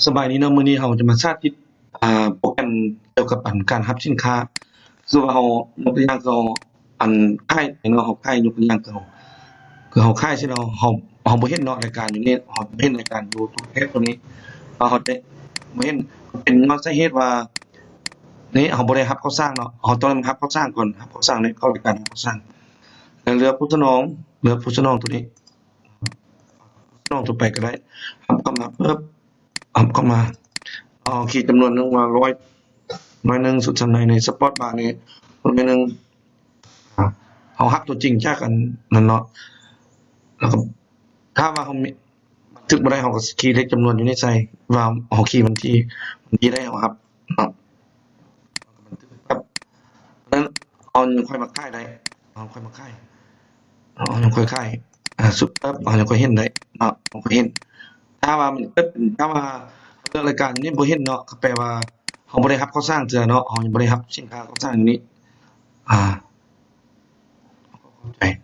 สบายดีเนาะมื้อนี้เราจะมาสาธิตโปรแกรมเกี่ยวกับการรับสินค้าคือว่าเรายกตัวอย่างคือเราขายเนาะเราขายยกตัวอย่างคือเราขายใช่เนาะเราบ่เห็นเนาะรายการอยู่นี่เราบ่เห็นรายการอยู่ตรงเทปตรงนี้เราได้บ่เห็นเป็นเพราะสาเหตุว่านี่เราบ่ได้รับเขาสร้างเนาะเราต้องรับเขาสร้างก่อนรับเขาสร้างในเข้ารายการเขาสร้างแล้วเหลือผู้สนองตัวนี้น้องตัวไปก็ได้รับเข้ามาปึ๊บรับเข้ามาเอาขีดจำนวนหนึงว่า100หนึ่งสุดสันในสปอร์ตบาร์นี่ร้อยหนึ่งเอาฮักตัวจริงจากกันนั่นเนาะแล้วก็ถ้าว่าเขามีบันทึกมาได้เขาก็คีย์เลขจำนวนอยู่ในใจว่าเขาคีย์บันทีได้เขาครับเนาะบันทึกครับนั้นเอายังค่อยมาค่ายได้เอาค่อยมาค่ายเอายังค่อยค่ายสุดปั๊บเอายังค่อยเห็นได้เนาะเอาค่อยเห็นถ้าว่ามันปึ๊บถ้าว่าเรื่องรายการนี่บ่เห็นเนาะก็แปลว่าเขาบ่ได้รับเขาสร้างเทื่อเนาะเขายังบ่ได้รับสินค้าเขาสร้างอยู่นี้